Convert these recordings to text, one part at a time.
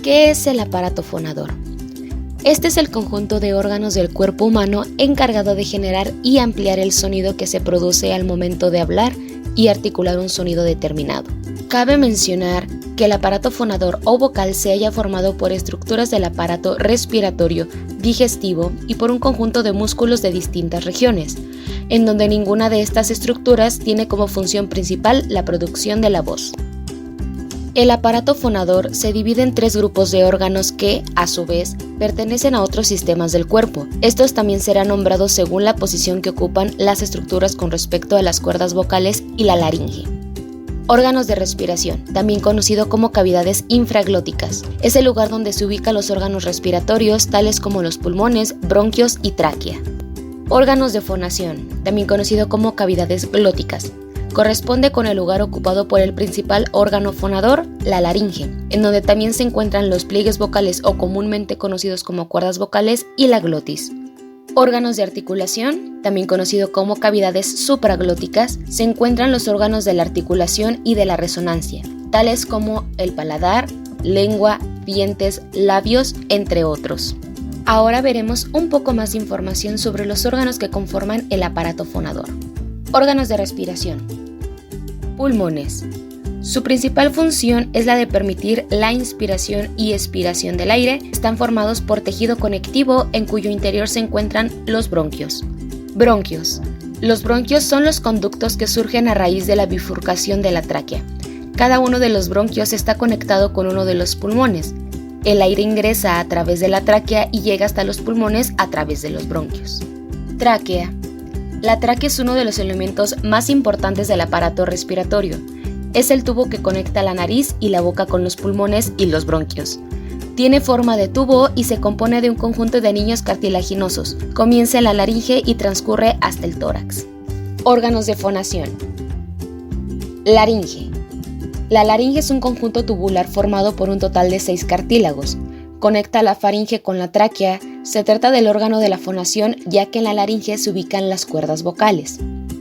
¿Qué es el aparato fonador? Este es el conjunto de órganos del cuerpo humano encargado de generar y ampliar el sonido que se produce al momento de hablar y articular un sonido determinado. Cabe mencionar que el aparato fonador o vocal se halla formado por estructuras del aparato respiratorio, digestivo y por un conjunto de músculos de distintas regiones, en donde ninguna de estas estructuras tiene como función principal la producción de la voz. El aparato fonador se divide en 3 grupos de órganos que, a su vez, pertenecen a otros sistemas del cuerpo. Estos también serán nombrados según la posición que ocupan las estructuras con respecto a las cuerdas vocales y la laringe. Órganos de respiración, también conocido como cavidades infraglóticas. Es el lugar donde se ubican los órganos respiratorios, tales como los pulmones, bronquios y tráquea. Órganos de fonación, también conocido como cavidades glóticas. Corresponde con el lugar ocupado por el principal órgano fonador, la laringe, en donde también se encuentran los pliegues vocales o comúnmente conocidos como cuerdas vocales y la glotis. Órganos de articulación, también conocido como cavidades supraglóticas, se encuentran los órganos de la articulación y de la resonancia, tales como el paladar, lengua, dientes, labios, entre otros. Ahora veremos un poco más de información sobre los órganos que conforman el aparato fonador. Órganos de respiración. Pulmones. Su principal función es la de permitir la inspiración y expiración del aire. Están formados por tejido conectivo en cuyo interior se encuentran los bronquios. Bronquios. Los bronquios son los conductos que surgen a raíz de la bifurcación de la tráquea. Cada uno de los bronquios está conectado con uno de los pulmones. El aire ingresa a través de la tráquea y llega hasta los pulmones a través de los bronquios. Tráquea. La tráquea es uno de los elementos más importantes del aparato respiratorio. Es el tubo que conecta la nariz y la boca con los pulmones y los bronquios. Tiene forma de tubo y se compone de un conjunto de anillos cartilaginosos. Comienza en la laringe y transcurre hasta el tórax. Órganos de fonación. Laringe. La laringe es un conjunto tubular formado por un total de 6 cartílagos. Conecta la faringe con la tráquea. Se trata del órgano de la fonación, ya que en la laringe se ubican las cuerdas vocales.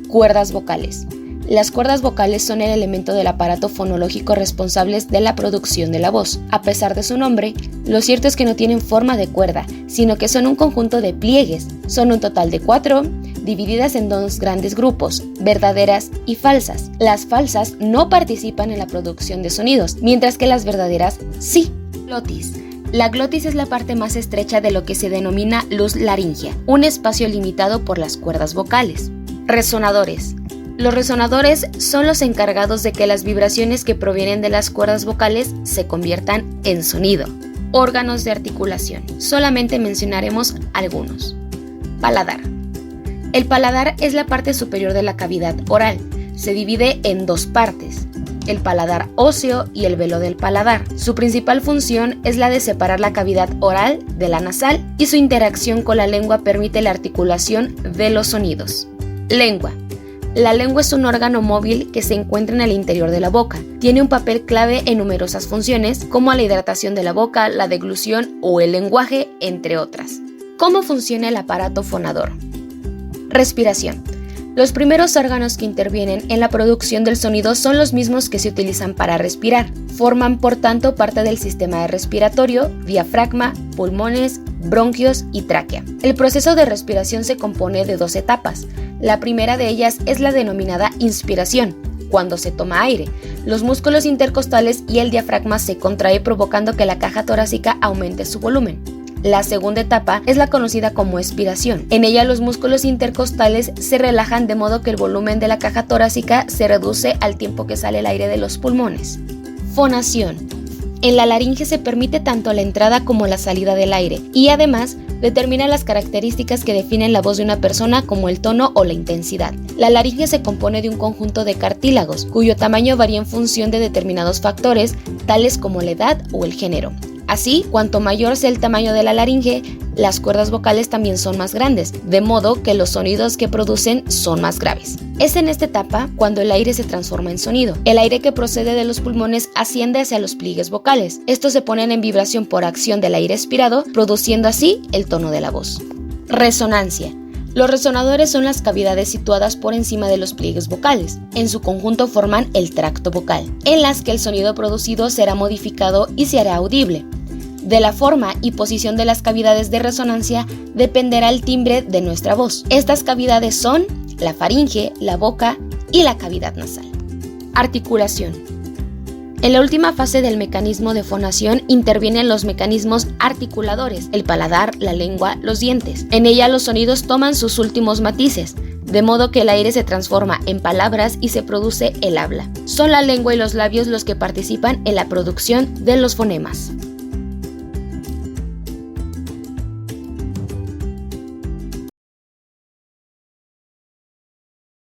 Cuerdas vocales. Las cuerdas vocales son el elemento del aparato fonológico responsables de la producción de la voz. A pesar de su nombre, lo cierto es que no tienen forma de cuerda, sino que son un conjunto de pliegues. Son un total de 4, divididas en 2 grandes grupos, verdaderas y falsas. Las falsas no participan en la producción de sonidos, mientras que las verdaderas sí. Glotis. La glotis es la parte más estrecha de lo que se denomina luz laringea, un espacio limitado por las cuerdas vocales. Resonadores. Los resonadores son los encargados de que las vibraciones que provienen de las cuerdas vocales se conviertan en sonido. Órganos de articulación. Solamente mencionaremos algunos. Paladar. El paladar es la parte superior de la cavidad oral. Se divide en 2 partes. El paladar óseo y el velo del paladar. Su principal función es la de separar la cavidad oral de la nasal y su interacción con la lengua permite la articulación de los sonidos. Lengua. La lengua es un órgano móvil que se encuentra en el interior de la boca. Tiene un papel clave en numerosas funciones, como la hidratación de la boca, la deglución o el lenguaje, entre otras. ¿Cómo funciona el aparato fonador? Respiración. Los primeros órganos que intervienen en la producción del sonido son los mismos que se utilizan para respirar. Forman, por tanto, parte del sistema respiratorio, diafragma, pulmones, bronquios y tráquea. El proceso de respiración se compone de 2 etapas. La primera de ellas es la denominada inspiración. Cuando se toma aire, los músculos intercostales y el diafragma se contraen provocando que la caja torácica aumente su volumen. La segunda etapa es la conocida como expiración. En ella los músculos intercostales se relajan de modo que el volumen de la caja torácica se reduce al tiempo que sale el aire de los pulmones. Fonación. En la laringe se permite tanto la entrada como la salida del aire y además determina las características que definen la voz de una persona como el tono o la intensidad. La laringe se compone de un conjunto de cartílagos cuyo tamaño varía en función de determinados factores tales como la edad o el género. Así, cuanto mayor sea el tamaño de la laringe, las cuerdas vocales también son más grandes, de modo que los sonidos que producen son más graves. Es en esta etapa cuando el aire se transforma en sonido. El aire que procede de los pulmones asciende hacia los pliegues vocales. Estos se ponen en vibración por acción del aire expirado, produciendo así el tono de la voz. Resonancia. Los resonadores son las cavidades situadas por encima de los pliegues vocales. En su conjunto forman el tracto vocal, en las que el sonido producido será modificado y se hará audible. De la forma y posición de las cavidades de resonancia dependerá el timbre de nuestra voz. Estas cavidades son la faringe, la boca y la cavidad nasal. Articulación. En la última fase del mecanismo de fonación intervienen los mecanismos articuladores, el paladar, la lengua, los dientes. En ella los sonidos toman sus últimos matices, de modo que el aire se transforma en palabras y se produce el habla. Son la lengua y los labios los que participan en la producción de los fonemas.